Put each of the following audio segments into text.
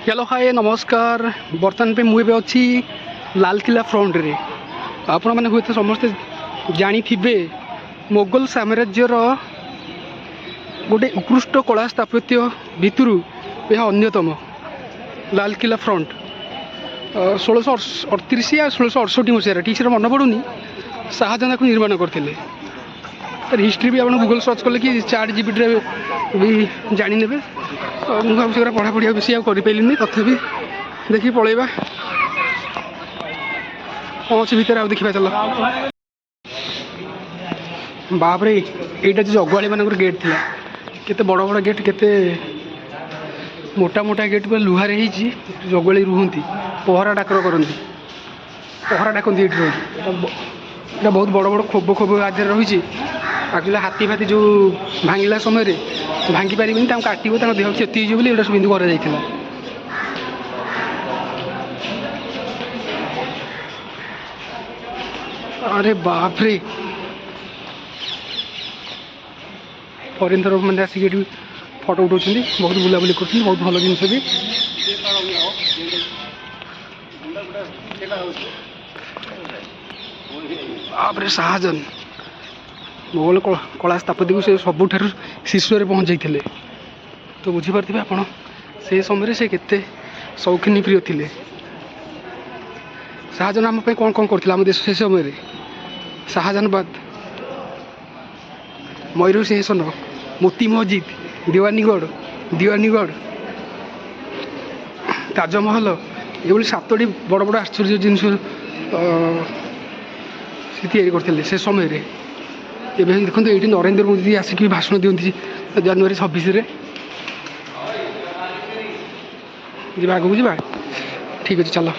Hello hi नमस्कार। बर्तमान पे मुझे अच्छी लालकिला फ्रंट रे आपण मैंने हुए तो समस्ते जानी थे मोगल साम्राज्यर गोटे उत्कृष्ट कला स्थापत्य भितर यह अन्यतम लालकिला फ्रंट 1638 या 1668 मसीह ठीक से मन पड़ूनी शाहजहां को निर्माण करते। तर हिस्ट्री भी आप गूगल सर्च कले कि चाट जीपीटी भी जाने मुझे भाव पढ़ापढ़ी बेसी करें तथापि देखिए पलैबा कौन से भितर देखा चल बापरे यहाँ जो जगुआली मान गेट थी केते बड़ बड़ गेट केते मोटा मोटा गेट पूरा लुहार जगुआली रुहती पहरा डाकर करती पहरा डाकती ये बहुत बड़ बड़ खोब खोब आगे रही एक्चुअली हाथी फाती जो भांगला समय भांगी पारे काटो देह क्षति हो सब बिंदु कर अरे बाप रे फरेन तरफ मैंने आसिक फोटो उठाऊँ बहुत बुलाबुली कर बहुत भल जिन भी बाप रे शाहजहां मोगल कला स्थापत्य को से सबुठ शीर्ष में पहुँचाई तो बुझीपारे आप से समय से केते शौकीनी प्रिय थे। शाहजहां आम कौन कौन करते आम देश से समय शाहजहानाबाद मयूर सिंहासन मोती मस्जिद दीवानीगढ़ ताजमहल ये 7टी बड़ बड़ आश्चर्य जिन करते से समय देखो ये नरेंद्र मोदी आसिक भाषण दिखती जनवरी 26 जी आगे जा ठीक अच्छे चलो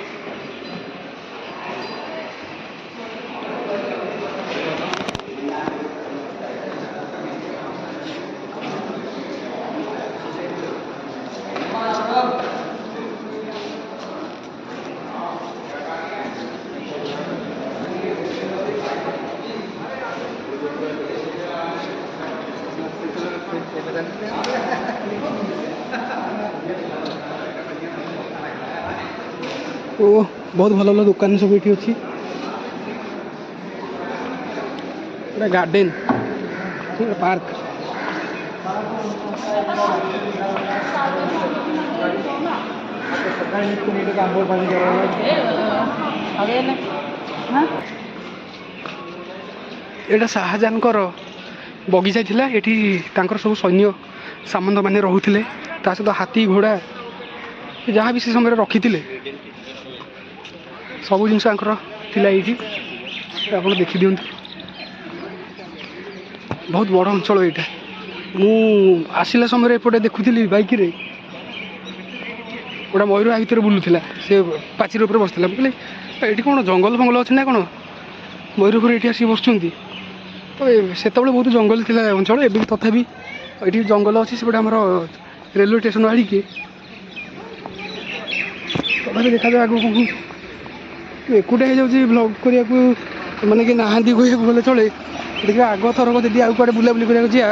ओ बहुत भल भल दुकान सब ये अच्छी पूरा गार्डन पार्क एटा शाहजहां बगीचा थिला एठी तांकर सब सैन्य सामंत माने रहुथिले ता सहित हाथी घोड़ा जहाँ भी से समय रखी सब जिन ये आप देखी दिखते बहुत बड़ अंचल यहाँ मु आसला समय एपटे देखुली बैक रे गोटा मयूर भितर बुलूला से पाचेरी उपर बसला कहले ये कौन जंगल फंगल अच्छे ना कौन मयूर उपर ये आसिक बस तो से बहुत जंगल थी अंचल एवं तथापि ये जंगल अच्छी सेपटे आम रेलवे स्टेशन आड़ के तथापि देखा जाए आगे एकुटा हो ब्लग करने को माने कि नहांती कहले चले देखिए आग थरक जी आगे कड़े बुलाबुली करा जा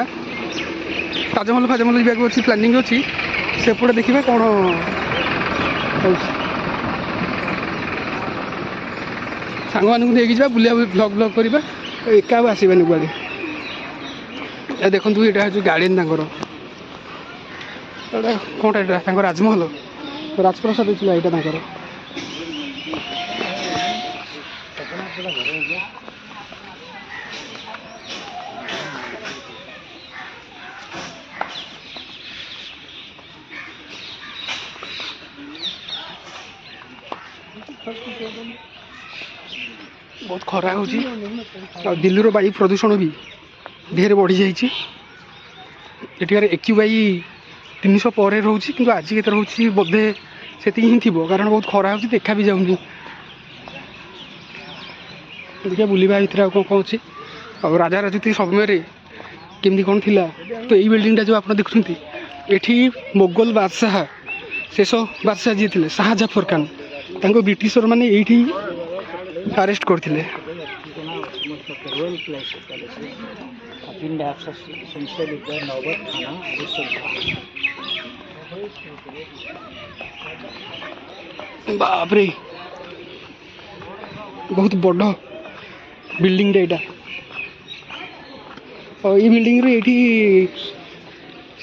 ताजमहल फाजमहल जावाक अच्छी प्लानिंग अच्छी सेपटे देखिए कौन सांग मानक नहीं बुला ब्लग ब्लग करवा एका आसबानी कुआड़े देखो यहाँ जो गार्डन कौन राजमहल राजप्रसाद थी यहाँ बहुत खरा हो दिल्ली वायु प्रदूषण भी ढेर बढ़ी जाइए एक्यूआई 300 पर रोचे कि आज के रोचे बोधे से ही थी कारण बहुत खरा हो देखा भी जाऊनी देखिए बुलवा भितर कौन कौन अच्छी और राजा राजती समय केमती कौन थी तो यही बिल्डिंगटा जो आप देखुं ये मोगल बादशाह शेष बादशाह जी थे शाहजफर खान ब्रिटिशर मैंने ये अरेस्ट करते बापरे बहुत बड़ बिल्डिंगटा यहाँ और ये बिल्डिंग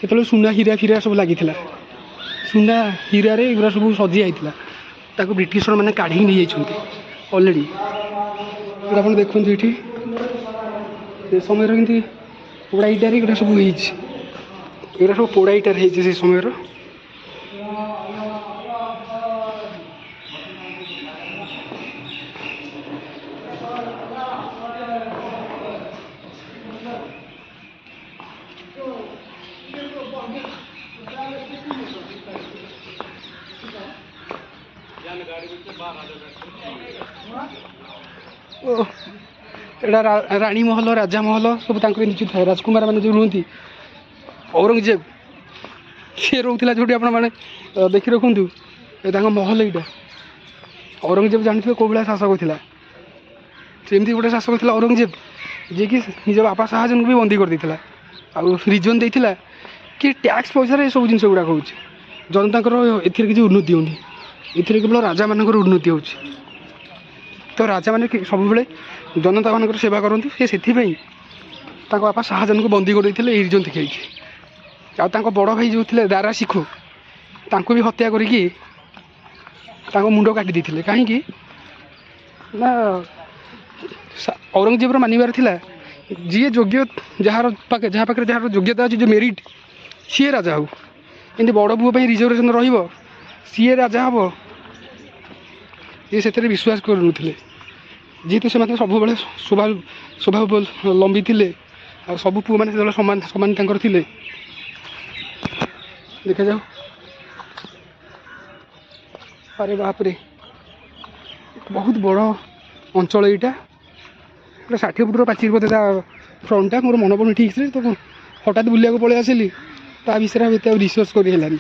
से सुना हीरा फिरा सब लगी सुना हीरार एगुरा सब सजी जाता ब्रिटिशर मैंने काढ़ी नहीं जाइए अलरेडी आप देखते ये समय कमी पोड़ा इटार एगुरा सब एगुरा सब पोड़ा इटार से समय रानी महल राजा महल सब नीचे थाए राजकुमार मैंने जो रुहति औरंगजेब सी रोला जो आपने देखी रखु महल यहाँ औरंगजेब जानते कौ भाया शासक था सेमती गोटे शासक था औरंगजेब जी कि निज बापा शाहजहां को भी बंदी कर देता रिजन देता कि टैक्स पैसा सब जिन गुड़ाक हो जनता किसी उन्नति होनी एथिरे केवल राजा मानकर उन्नति हो तो राजा मैंने सब जनता मान सेवा करती से बापा शाहजहां को बंदी कर रिजन देखी बड़ भाई जो थे दारा शिखो भी हत्या करके मुंड काटी कहीं ना औरंगजेबर मानवर था जी योग्य जार पाखे जार योग्यता अच्छी जो मेरिट सी राजा हो एमती बड़ पुओ रिजर्वेशन सी राजा हम ये से विश्वास करूँ जेहेतु से सब स्वभाव लंबी थे सब पुओ मैंने सामान सामान थे देखा जाओ अरे बाप रे बहुत बड़ अंचल यहाँ 60 फुटर पाचेरी बोधे फ्रंटा मोर मन पड़े ठीक से तो हठात बुलिया पलि आसिली ता विषय में रिसर्च करें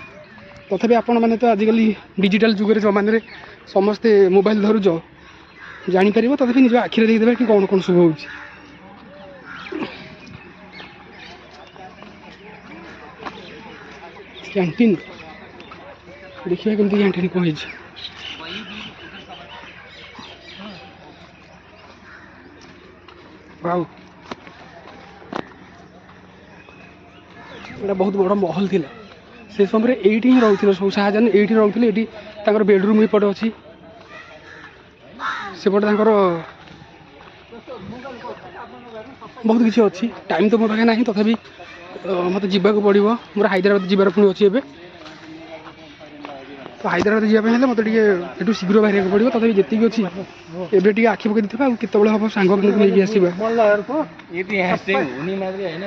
तथापि आपण मैंने तो आजिकल डिजिटल जुगे जमान समस्ते मोबाइल धरुच जापर तथापि निज आखिरे देखिए कि कौन कौन शुभ हो कैंटीन देखिए केमती कैंटीन कौन वाओ एटा बहुत बड़ा महल थिला से समय एठी ही रहउथिले सब शाहजहां एठी रहउथिले एठी तांकर बेडरूम ही पटे अछि सेपटे तांकर बहुत किसी अच्छी टाइम तो मो पाखे ना तथापि मत जावाक पड़ो मोर हैदराबाद जीवार पुणी अच्छी एवं तो हैदराबाद जावाई मत शीघ्र बाहर पड़ो तथापि जी अच्छी एवं टे आखि पकड़ केत हम सांग नहीं आसवा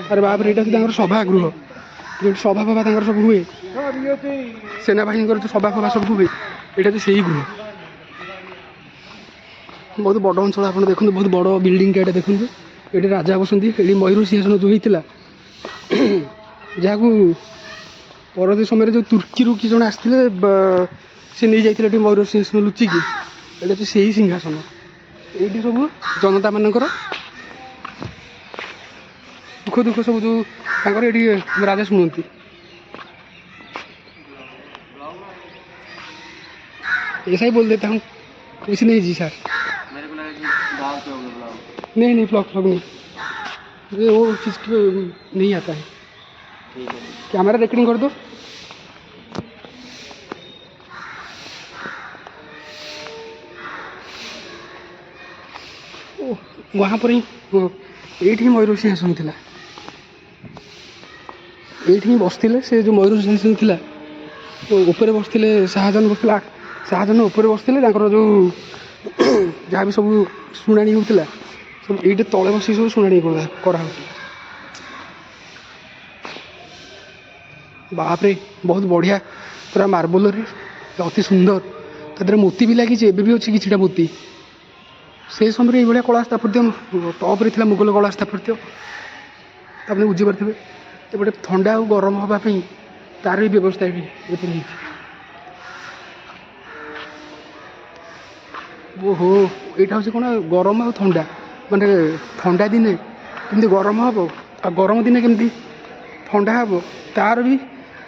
अरे बाप रे यहाँ सभागृह जो सभा फभा सब हुए सेना बाहिनी जो सभा फभा सब हुए यहाँ तो से ही गृह बहुत बड़ अंचल आप देखते बहुत बड़ बिल्डिंग यहाँ देखते ये राजा बसती ये मयूर सिंहासन जो होता जहाँ परवर्ती समय जो तुर्की कि जन आसते से नहीं जाते मयूर सिंहासन लुचिकी ये तो से ही सिंहासन ये सब जनता मानकर दुख दुख सब जो ये राजा शुणती ऐसा ही बोल देता हूँ कुछ नहीं जी सर नहीं फ्लॉग नहीं ये वो चीज़ नहीं आता है कैमरा रिकॉर्डिंग कर दो वहाँ पर ही ये मयूर सिंहासन था ये बसते से जो मयूर सिंहासन था तो ऊपर बसते शाहजहां बसला शाहजहां ऊपर बसते जो जहाँ भी सब शुणाणी होता सब ये तले बस सब शुणाणी करा बाप रे बहुत बढ़िया पूरा मार्बल अति सुंदर तादर मोती भी लगी भी अच्छी कि मोती से समय ये कला स्थापत्य टॉप रे मुगल कला स्थापत्य आपने बुझीपारे एपटे ठंडा और गरम हाँपाई तार भी व्यवस्था ये ओहो यहाँ हूँ कौन गरम आ ठंडा माने ठंडा दिने कमी गरम हम आ गरम दिने कमी ठंडा हम तार भी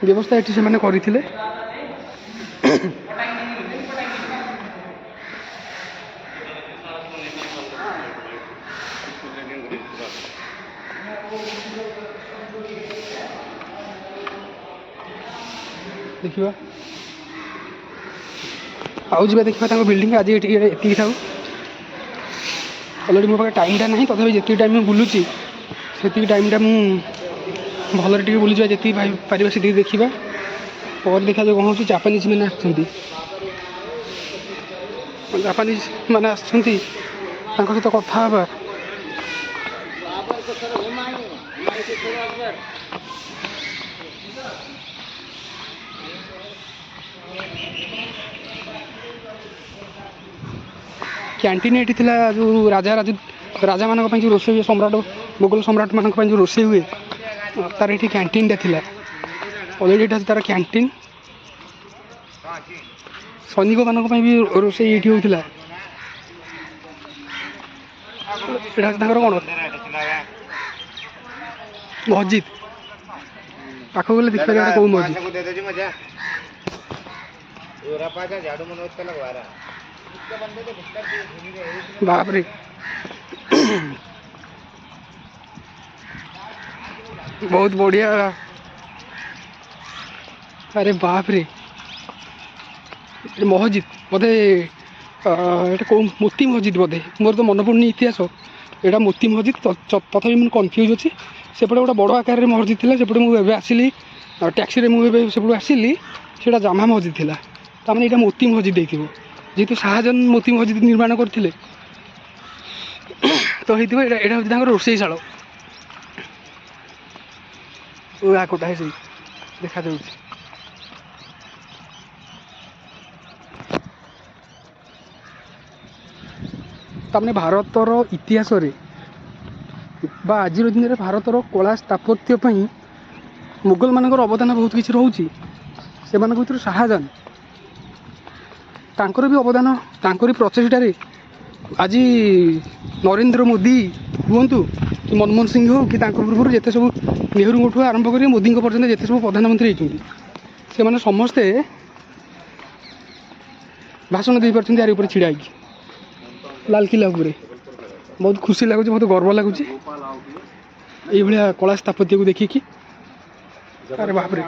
ବ୍ୟବସ୍ଥା ଏଠି ସେମାନେ କରିଥିଲେ। ଦେଖିବା ଆଉ ଯିବା ଦେଖିବା ତାଙ୍କ ବିଲ୍ଡିଂ। ଆଜି ଏତିକି ଥାଉ। ଅଲରେଡ଼ି ମୋ ପାଖେ ଟାଇମ୍ଟା ନାହିଁ, ତଥାପି ଯେତିକି ଟାଇମ୍ ମୁଁ ବୁଲୁଛି ସେତିକି ଟାଇମ୍ଟା ମୁଁ ଭଲରେ ଟିକେ ବୁଲିଯିବା, ଯେତିକି ପାରିବା ସେତିକି ଦେଖିବା। ପରେ ଦେଖାଯାଉ କ'ଣ ହେଉଛି। ଜାପାନିଜ୍ ମାନେ ଆସୁଛନ୍ତି, ତାଙ୍କ ସହିତ କଥା ହେବା। କ୍ୟାଣ୍ଟିନ୍ ଏଠି ଥିଲା, ଯେଉଁ ରାଜାମାନଙ୍କ ପାଇଁ ଯେଉଁ ରୋଷେଇ ହୁଏ, ମୋଗଲ ସମ୍ରାଟମାନଙ୍କ ପାଇଁ ଯେଉଁ ରୋଷେଇ ହୁଏ, ତାର ଏଠି କ୍ୟାଣ୍ଟିନ୍ଟା ଥିଲା। ଅଲରେଡ଼ି ଏଇଟା ତାର କ୍ୟାଣ୍ଟିନ୍। ସୈନିକମାନଙ୍କ ପାଇଁ ବି ରୋଷେଇ ଏଇଠି ହେଉଥିଲା। ଏଇଟା ହେଉଛି ତାଙ୍କର କ'ଣ ମସଜିଦ୍। ପାଖକୁ ଗଲେ ଦେଖିପାରିବା ଏଇଟା କେଉଁ ମସଜିଦ୍। ବାପରେ ବହୁତ ବଢ଼ିଆ। ଆରେ ବାପରେ ମସଜିଦ୍ ବୋଧେ ଏଇଟା କେଉଁ ମୋତି ମସଜିଦ୍ ବୋଧେ, ମୋର ତ ମନେ ପଡ଼ୁନି ଇତିହାସ। ଏଇଟା ମୋତି ମସଜିଦ୍, ତଥାପି ମୁଁ କନଫ୍ୟୁଜ୍ ଅଛି। ସେପଟେ ଗୋଟେ ବଡ଼ ଆକାରରେ ମସଜିଦ୍ ଥିଲା, ସେପଟେ ମୁଁ ଏବେ ଆସିଲି ଟ୍ୟାକ୍ସିରେ, ମୁଁ ଏବେ ସେପଟୁ ଆସିଲି, ସେଇଟା ଜାମା ମସଜିଦ୍ ଥିଲା। ତାମାନେ ଏଇଟା ମୋତି ମସଜିଦ୍ ହେଇଥିବ, ଯେହେତୁ ଶାହାଜାହାନ ମୋତି ମସଜିଦ୍ ନିର୍ମାଣ କରିଥିଲେ ତ ହେଇଥିବ। ଏଇଟା ହେଉଛି ତାଙ୍କର ରୋଷେଇଶାଳ। ଆଗଟା ସେଇ ଦେଖାଯାଉଛି। ତାମାନେ ଭାରତର ଇତିହାସରେ ବା ଆଜିର ଦିନରେ ଭାରତର କଳା ସ୍ଥାପତ୍ୟ ପାଇଁ ମୋଗଲମାନଙ୍କର ଅବଦାନ ବହୁତ କିଛି ରହୁଛି। ସେମାନଙ୍କ ଭିତରୁ ଶାହାଜାହାନ, ତାଙ୍କର ବି ଅବଦାନ, ତାଙ୍କରି ପ୍ରଚେଷ୍ଟାରେ ଆଜି ନରେନ୍ଦ୍ର ମୋଦି ହୁଅନ୍ତୁ କି ମନମୋହନ ସିଂ ହେଉ କି ତାଙ୍କ ପୂର୍ବରୁ ଯେତେ ସବୁ ନେହେରୁଙ୍କଠୁ ଆରମ୍ଭ କରି ମୋଦିଙ୍କ ପର୍ଯ୍ୟନ୍ତ ଯେତେ ସବୁ ପ୍ରଧାନମନ୍ତ୍ରୀ ହେଇଛନ୍ତି, ସେମାନେ ସମସ୍ତେ ଭାଷଣ ଦେଇପାରୁଛନ୍ତି ଆରି ଉପରେ ଛିଡ଼ା ହେଇକି ଲାଲକିଲ୍ଲା ଉପରେ। ବହୁତ ଖୁସି ଲାଗୁଛି, ବହୁତ ଗର୍ବ ଲାଗୁଛି ଏଇଭଳିଆ କଳା ସ୍ଥାପତ୍ୟକୁ ଦେଖିକି। ଆରେ ବାପରେ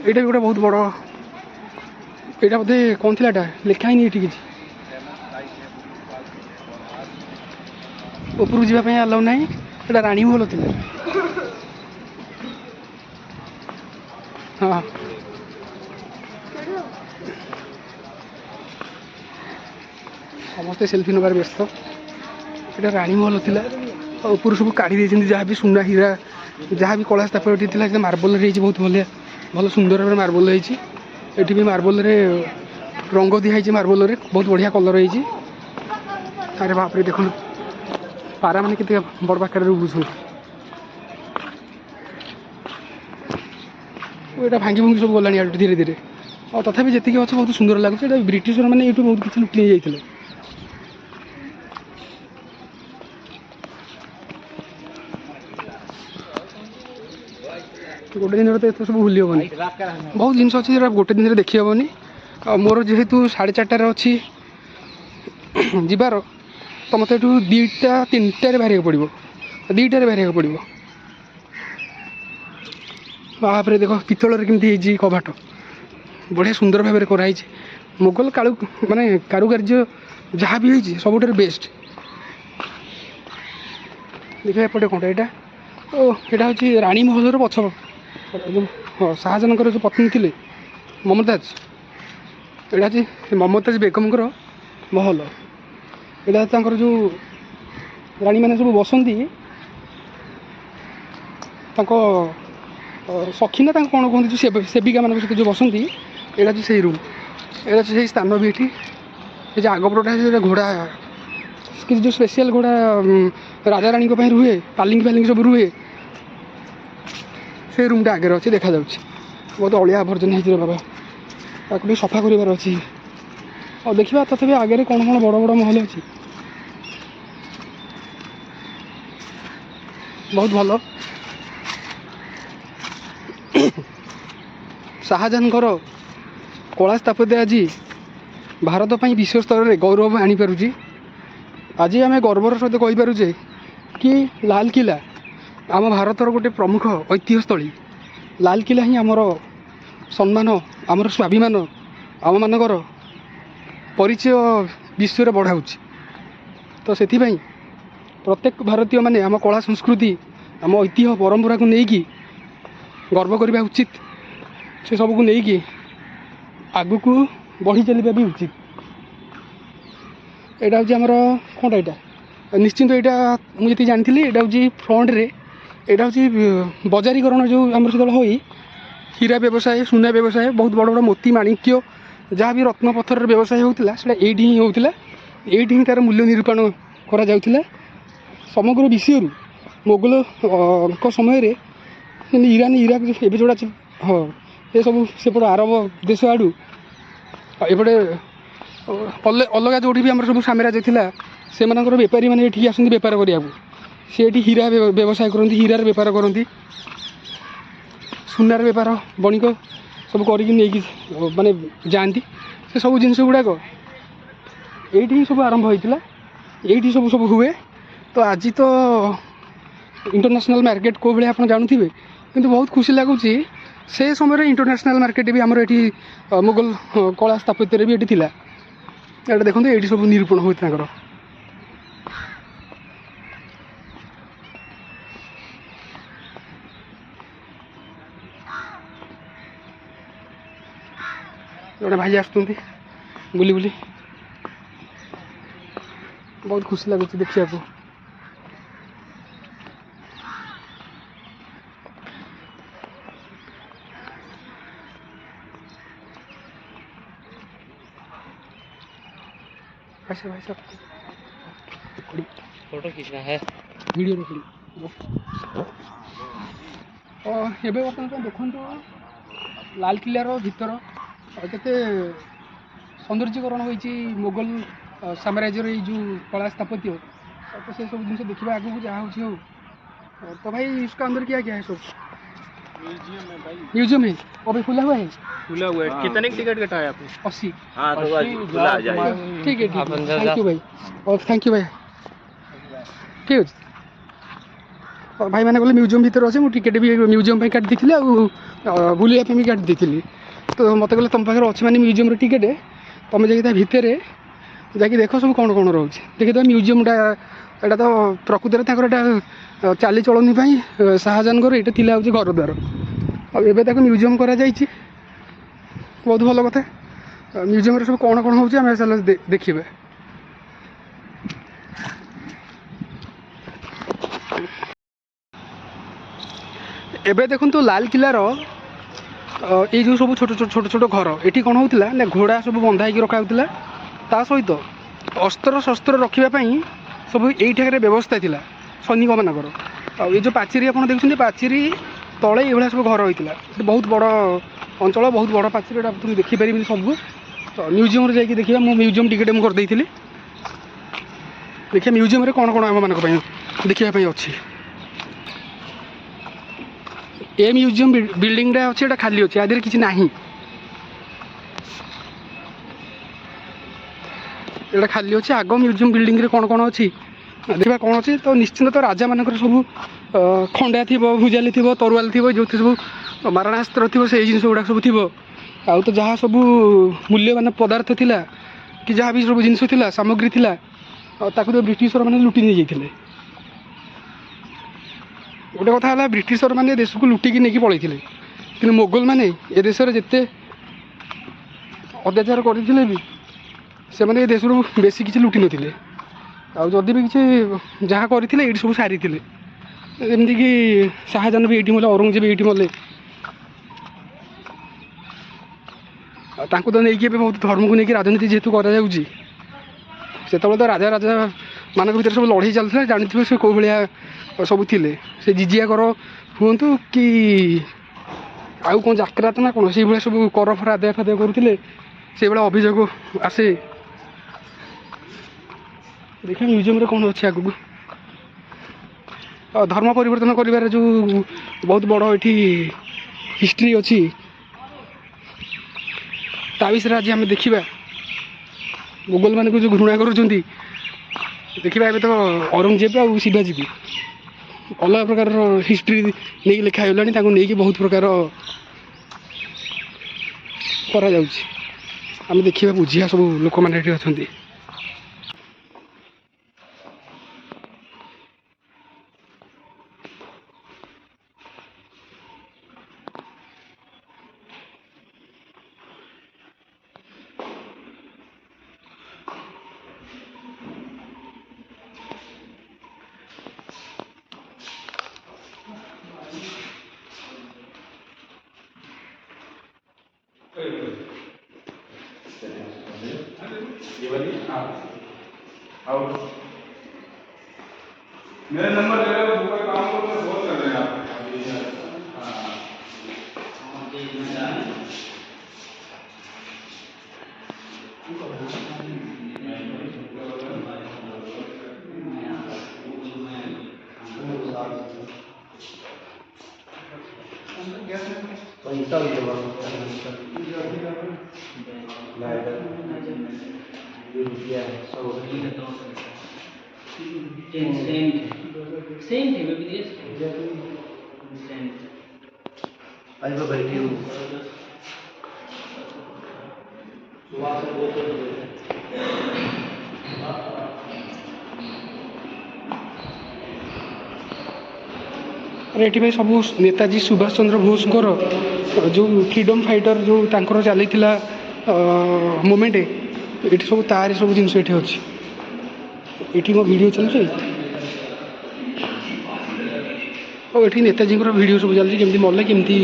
ଏଇଟା ବି ଗୋଟେ ବହୁତ ବଡ଼, ଏଇଟା ବୋଧେ କ'ଣ ଥିଲା, ଏଇଟା ଲେଖା ହେଇନି ଏଠି କିଛି। ଉପରକୁ ଯିବା ପାଇଁ ଆଲାଉ ନାହିଁ, ଏଇଟା ରାଣୀ ମହଲ ଥିଲା। ହଁ ସମସ୍ତେ ସେଲ୍ଫି ନେବାରେ ବ୍ୟସ୍ତ। ଏଇଟା ରାଣୀ ମହଲ ଥିଲା। ଆଉ ଉପରୁ ସବୁ କାଢ଼ି ଦେଇଛନ୍ତି, ଯାହା ବି ସୁନା ହୀରା, ଯାହା ବି କଳା ସ୍ଥାପତ୍ୟ ଥିଲା ସେ ମାର୍ବଲରେ ହେଇଛି। ବହୁତ ଭଲ ସୁନ୍ଦର ଭାବରେ ମାର୍ବଲ ହେଇଛି। ଏଠି ବି ମାର୍ବଲରେ ରଙ୍ଗ ଦିଆହେଇଛି, ମାର୍ବଲରେ ବହୁତ ବଢ଼ିଆ କଲର୍ ହେଇଛି। ଆରେ ବାପରେ ଦେଖନ୍ତୁ ପାରାମାନେ କେତେ ବଡ଼ ପାଖରେ ଉଡ଼ୁଛନ୍ତି। ଏଇଟା ଭାଙ୍ଗି ଭୁଙ୍ଗି ସବୁ ଗଲାଣି ଏଠୁ ଧୀରେ ଧୀରେ। ଆଉ ତଥାପି ଯେତିକି ଅଛି ବହୁତ ସୁନ୍ଦର ଲାଗୁଛି। ଏଇଟା ବ୍ରିଟିଶର ମାନେ ଏଇଠୁ ବହୁତ କିଛି ଲୁଟି ନେଇଯାଇଥିଲେ। ଗୋଟେ ଦିନରେ ତ ଏତେ ସବୁ ଭୁଲି ହେବନି। ବହୁତ ଜିନିଷ ଅଛି ଯେଉଁଟା ଗୋଟେ ଦିନରେ ଦେଖି ହେବନି। ଆଉ ମୋର ଯେହେତୁ 4:30ରେ ଅଛି ଯିବାର, ତ ମୋତେ ଏଠୁ 2ଟା 3ଟାରେ ବାହାରିବାକୁ ପଡ଼ିବ, 2ଟାରେ ବାହାରିବାକୁ ପଡ଼ିବ। ବାପରେ ଦେଖ ପିତ୍ତଳରେ କେମିତି ହେଇଛି କବାଟ, ବଢ଼ିଆ ସୁନ୍ଦର ଭାବରେ କରାହେଇଛି। ମୋଗଲ କାରୁକାର୍ଯ୍ୟ ଯାହା ବି ହେଇଛି ସବୁଠାରୁ ବେଷ୍ଟ। ଦେଖିବା ଏପଟେ କ'ଣଟା ଏଇଟା, ଓ ଏଇଟା ହେଉଛି ରାଣୀ ମହଲର ପଛ। ହଁ, ଶାହାଜାହାନଙ୍କର ଯେଉଁ ପତ୍ନୀ ଥିଲେ ମମତାଜ, ଏଇଟା ହେଉଛି ମମତାଜ ବେଗମଙ୍କର ମହଲ। ଏଇଟା ତାଙ୍କର ଯେଉଁ ରାଣୀମାନେ ସବୁ ବସନ୍ତି, ତାଙ୍କ ସଖୀ ନା ତାଙ୍କୁ କ'ଣ କୁହନ୍ତି, ଯେଉଁ ସେବିକାମାନଙ୍କ ସହିତ ଯେଉଁ ବସନ୍ତି, ଏଇଟା ହେଉଛି ସେଇ ରୁମ୍। ଏଇଟା ହେଉଛି ସେଇ ସ୍ଥାନ ବି। ଏଠି ଏ ଯେଉଁ ଆଗପଟଟା ସେଇଟା ଘୋଡ଼ା, କିଛି ଯେଉଁ ସ୍ପେଶିଆଲ୍ ଘୋଡ଼ା ରାଜାରାଣୀଙ୍କ ପାଇଁ ରୁହେ, ପାଲିଙ୍କି ସବୁ ରୁହେ, ସେଇ ରୁମ୍ଟା ଆଗରେ ଅଛି, ଦେଖାଯାଉଛି। ବହୁତ ଅଳିଆ ଆବର୍ଜନା ହେଇଛି ବାବା, ତାକୁ ଟିକେ ସଫା କରିବାର ଅଛି। ଆଉ ଦେଖିବା ତଥାପି ଆଗରେ କ'ଣ କ'ଣ ବଡ଼ ବଡ଼ ମହଲ ଅଛି। ବହୁତ ଭଲ। शाहजहांकर कला स्थापत्य आज भारत पर विश्व स्तर में गौरव आनीपारुची। आज आम गर्वर सहित कहीपरुचे कि लाल किला आम भारतर गोटे प्रमुख ऐतिह्यस्थली। लाल किला ही आमर सम्मान, आमर स्वाभिमान, आम मानकर परिचय विश्व में बढ़ाऊँ। तो से प्रत्येक भारतीय माने आम कला संस्कृति आम ऐतिह्य परंपरा को लेकिन गर्व करने उचित। से सब को लेकिन आगु को बढ़ी चलवा भी उचित। यहाँ हूँ आमर कौटा यहाँ निश्चिंत यहाँ मुझे जानी यहाँ हूँ फ्रंट रे यहाँ हूँ बजारीकरण जो आम से हो हीरा व्यवसाय, सुना व्यवसाय, बहुत बड़ बड़ मोती माणिक्य जहाँ भी रत्न पत्थर व्यवसाय होता है ये ही होता, ये तार मूल्य निरूपण करा समग्र विश्व मोगल समय ईरान इराक ए जोड़ा हाँ ये सब सेपट आरब देश आड़ू एपटे अलग जो भी आम सब साम्राज्य था से बेपारी मैंने ये आसती बेपार करने से हीरा व्यवसाय करती, हीरार बेपार करती, सुनार बेपार बणिक सब कर माने जाती। से सब जिनस गुड़ाक ये सब आरंभ होता, ये सब सब हुए। तो आज तो इंटरनेशनल मार्केट को भाई आप जानते किंतु बहुत खुशी लगुच से समय इंटरनेशनल मार्केट भी आमर ये मुगल कला स्थापत्य भी ये यहाँ देखते ये सब निरूपण होता। जोड़े भाई आसुँच बुली बुली बहुत खुशी लगुच देखा। अच्छा भाई साहब फोटो खींचना है, वीडियो रिकॉर्डिंग एवं आप देखो लाल किलार भीतर केते सौंदर्यकरण होती मुगल साम्राज्यर जो कला स्थापत्य। तो से सब जिन देखा आगे जहाँ हो। तो भाई इसका अंदर क्या क्या है सब? म्यूजियम है भाई, म्यूजियम है वो भी खुला हुआ है। खुला हुआ है। कितने की टिकट कटा है आपने? 80। हाँ तो खुला आ जाएगा। ठीक है थैंक यू भाई और थैंक यू भाई ठीक है। और भाई मैंने कहले म्यूजियम भीतर अच्छे मुझे टिकेट भी म्यूजियम काट देती और बुलाप भी काट देती। तो मत कहले तुम पाखे अच्छे मैंने म्यूजियम टिकेट तुम जाकि भितर जाकि देख सब कौन कौन रोचे देखिए। म्यूजियमटा यहाँ तो प्रकृति यहाँ चाली चलनी शाहजहांकर ये थी हूँ घर द्वार और म्यूजियम करा बहुत भल कथा। म्यूजियम सब कौन कौन हो चल देखा। एबे देखो लाल किलार ये जो सब छोट छोट छोट छोट घर ये कौन होता ना घोड़ा सब बंधा हो रखा होता ता सहित अस्त्र शस्त्र रखापी सब यही व्यवस्था थी सैनिक मानकर। ये जो पाचेरी आप देखते पाचेरी तले ये सब घर होता बहुत बड़ अंचल बहुत बड़ पाचेरी तुम देखिपारे सब। तो म्यूजियम जाकि देखा मो म्यूजियम टिकेट मुझे करदेली देखिए म्यूजियम कौन कौन आम मानी देखापी अच्छी। ए म्यूजियम बिल्डिंगटा अच्छे खाली अच्छे आदि किसी ना ये खाली अच्छे। आग म्यूजियम बिल्डिंग कौन कौन अच्छी देखा कौन अच्छी। तो निश्चिंत तो राजा मान सब खंडा थी, भुजाली थी, तरुआल थी, जो सब मारणास्त्र थी से जिन गुड़ा सब थी। आउ तो जहाँ सब मूल्यवान पदार्थ थिला कि जहाँ भी सब जिनस थिला सामग्री थिला ताकू तो ब्रिटिशर मैंने लुटि नहीं जाते। गोटे कथा है ब्रिटिशर मैंने देश को लुटिकी नहीं पलैते कि मोगल मैंने ए देश जिते अत्याचार करते भी से मैंने देश बेसी किसी लुटि नथिले। आदि भी किसी जहाँ करते ये सब सारी एमतीक शाहजहान भी ये मले, औरंगजेब ये मले। तो नहीं बहुत धर्म को लेकिन राजनीति जेहेतु कर से तो राजा राजा मान भर सब लड़ाई चलता जानते से कौ भाया सब थे से जिजिया कर हूँ कि आउ कौन जाक्रात ना कौन से भाया सब कर फर आदाय फादाय करुले से भाया अभियोग आसे। देखिए म्यूजियम कौन अच्छे आगू धर्म परिवर्तन कर जो बहुत बड़ ये हिस्ट्री अच्छी ତା ବିଷୟରେ ଆଜି ଆମେ ଦେଖିବା। ମୋଗଲ ମାନଙ୍କୁ ଯେଉଁ ଘୃଣା କରୁଛନ୍ତି ଦେଖିବା। ଏବେ ତ ଔରଙ୍ଗଜେବ ଆଉ ଶିବାଜୀ ବି ଅଲଗା ପ୍ରକାରର ହିଷ୍ଟ୍ରି ନେଇକି ଲେଖା ହେଇଗଲାଣି, ତାଙ୍କୁ ନେଇକି ବହୁତ ପ୍ରକାର କରାଯାଉଛି। ଆମେ ଦେଖିବା ବୁଝିବା ସବୁ ଲୋକମାନେ ଏଠି ଅଛନ୍ତି। मेरा नंबर ले लो, ऊपर काम करो तो बहुत कर रहे हैं आप। Same thing, maybe this. Same. I will buy you. ଏଠି ପାଇଁ ସବୁ ନେତାଜୀ ସୁଭାଷ ଚନ୍ଦ୍ର ବୋଷଙ୍କର ଯେଉଁ ଫ୍ରିଡ଼ମ୍ ଫାଇଟର ଯେଉଁ ତାଙ୍କର ଚାଲିଥିଲା ମୁଭମେଣ୍ଟ, ଏଠି ସବୁ ତାରି ସବୁ ଜିନିଷ ଏଠି ଅଛି। ଏଠି ମୋ ଭିଡ଼ିଓ ଚାଲୁଛି ଆଉ ଏଠି ନେତାଜୀଙ୍କର ଭିଡ଼ିଓ ସବୁ ଚାଲିଛି, କେମିତି ମଲେ, କେମିତି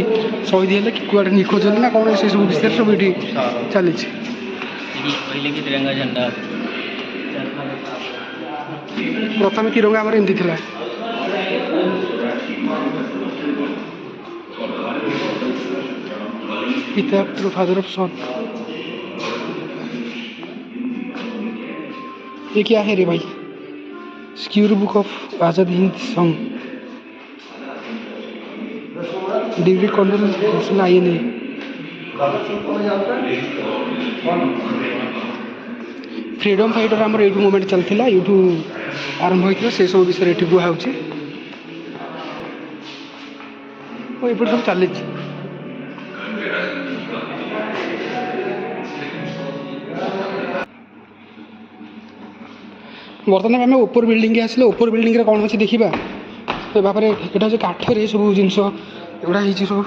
ଶହୀଦ ହେଲେ, କୁଆଡ଼େ ନିଖୋଜ ହେଲେ ନା କ'ଣ, ସେସବୁ ବିଷୟରେ ସବୁ ଏଠି ଚାଲିଛି। पहले की तिरंगा झंडा ପ୍ରଥମେ ତିରଙ୍ଗା ଆମର ଏମିତି ଥିଲା। पिता फादर ऑफ सन। ये क्या है रे भाई? स्क्यूर book of Azad Hind song, डिग्री कॉन्डल आई नहीं। फ्रीडम फाइटर आमर ये मुवमेंट चलता ये आरंभ होता से सब विषय ये कहुच्छे ये सब चली। बर्तमान आम ऊपर बिल्डिंग आसिले ऊपर बिल्डिंग कौन अच्छे देखा भाव में यहाँ हूँ काठर सब जिनस एगुड़ा सब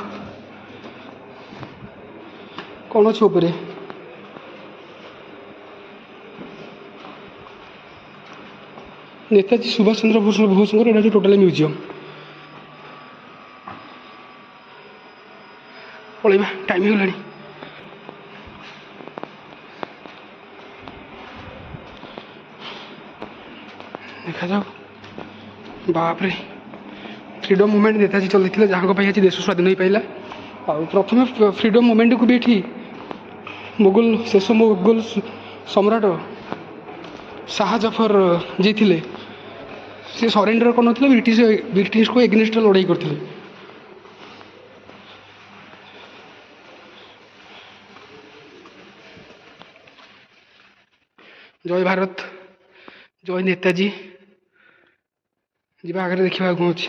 कौन अच्छे ऊपर नेताजी सुभाष चंद्र बोसଙ୍କର ଏଇଟା ଟୋଟାଲି ମ୍ୟୁଜିୟମ୍। ପଳେଇବା, ଟାଇମ୍ ହେଇଗଲାଣି। ଦେଖାଯାଉ। ବାପରେ ଫ୍ରିଡ଼ମ୍ ମୁଭମେଣ୍ଟ ନେତାଜୀ ଚଲେଇଥିଲେ, ଯାହାଙ୍କ ପାଇଁ ଆଜି ଦେଶ ସ୍ୱାଧୀନ ହୋଇପାରିଲା। ଆଉ ପ୍ରଥମେ ଫ୍ରିଡ଼ମ୍ ମୁଭମେଣ୍ଟକୁ ବି ଏଠି ଶେଷ ମୋଗଲ ସମ୍ରାଟ ଶାହା ଜଫର ଯିଏ ଥିଲେ ସେ ସରେଣ୍ଡର କରିନଥିଲେ, ବ୍ରିଟିଶକୁ ଏଗେନଷ୍ଟରେ ଲଢ଼େଇ କରିଥିଲେ। ଜୟ ଭାରତ, ଜୟ ନେତାଜୀ। ଯିବା ଆଗରେ ଦେଖିବା କ'ଣ ଅଛି।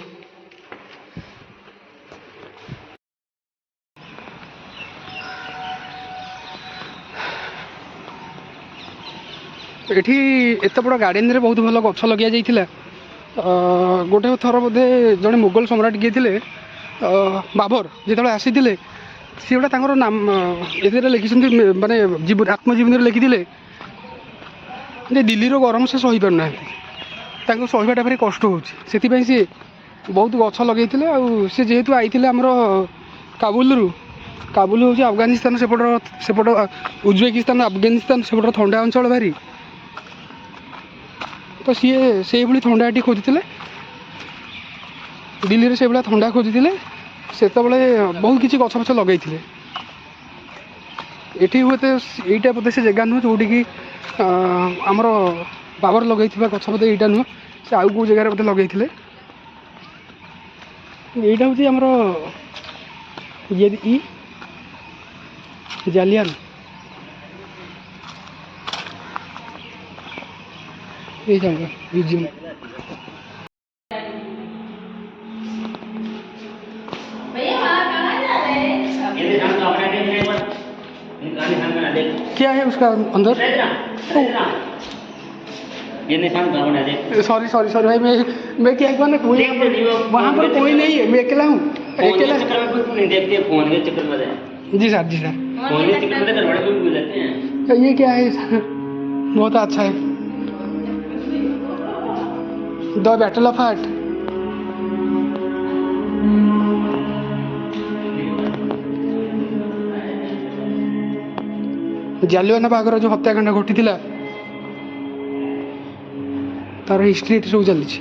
ଏଠି ଏତେ ବଡ଼ ଗାର୍ଡେନରେ ବହୁତ ଭଲ ଗଛ ଲଗା ଯାଇଥିଲା। ଗୋଟେ ଥର ବୋଧେ ଜଣେ ମୋଗଲ ସମ୍ରାଟ କିଏ ଥିଲେ ବାବର ଯେତେବେଳେ ଆସିଥିଲେ, ସିଏ ଗୋଟେ ତାଙ୍କର ନାମ ଏଥିରେ ଲେଖିଛନ୍ତି, ମାନେ ଆତ୍ମଜୀବନୀରେ ଲେଖିଥିଲେ ଯେ ଦିଲ୍ଲୀର ଗରମ ସେ ସହିପାରୁନାହାନ୍ତି, ତାଙ୍କୁ ସହିବାଟା ଭାରି କଷ୍ଟ ହେଉଛି। ସେଥିପାଇଁ ସିଏ ବହୁତ ଗଛ ଲଗାଇଥିଲେ। ଆଉ ସେ ଯେହେତୁ ଆଇଥିଲେ ଆମର କାବୁଲରୁ, କାବୁଲ ହେଉଛି ଆଫଗାନିସ୍ତାନ, ସେପଟ ଉଜବେକିସ୍ତାନ, ଆଫଗାନିସ୍ତାନ ସେପଟର ଥଣ୍ଡା ଅଞ୍ଚଳ ଭାରି, ତ ସିଏ ସେଇଭଳି ଥଣ୍ଡା ଏଠି ଖୋଜିଥିଲେ। ଦିଲ୍ଲୀରେ ସେଇଭଳିଆ ଥଣ୍ଡା ଖୋଜିଥିଲେ, ସେତେବେଳେ ବହୁତ କିଛି ଗଛ ଫଛ ଲଗାଇଥିଲେ। ଏଠି ହୁଏତ ଏଇଟା ବୋଧେ ସେ ଜାଗା ନୁହେଁ ଯେଉଁଠିକି ଆମର ବାବର ଲଗାଇଥିବା ଗଛ, ବୋଧେ ଏଇଟା ନୁହଁ, ସେ ଆଉ କେଉଁ ଜାଗାରେ ବୋଧେ ଲଗାଇଥିଲେ। এইটা হচ্ছে আমরা জালিয়ান ये जाऊँगा म्यूजियम। क्या है उसका अंदर? ये निशान कहाँ बना दे? सॉरी सॉरी सॉरी भाई, मैं क्या एक बार ना कोई वहाँ पर कोई नहीं है, मैं अकेला हूँ। फोन के चक्कर में कुछ नहीं देखते, फोन के चक्कर में। जी सर जी सर। फोन के चक्कर में घर वाले भी भूल जाते हैं। ये क्या है? बहुत अच्छा है। The battle of heart. Jallianwala ବାଗର ଯେଉଁ ହତ୍ୟାକାଣ୍ଡ ଘଟିଥିଲା ତାର ହିଷ୍ଟ୍ରି ଏଠି ସବୁ ଚାଲିଛି।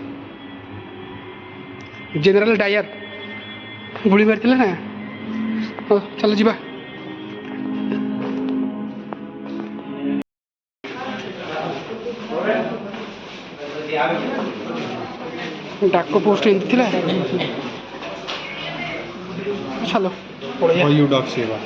ଜେନେରାଲ ଡାୟାର ଗୁଳି ମାରିଥିଲା ନା। ହଉ ଚାଲ ଯିବା। ଡାକ ପୋଷ୍ଟ ଏମିତି ଥିଲା। ଚାଲ ପଳେଇବା। यू डॉक सेवा।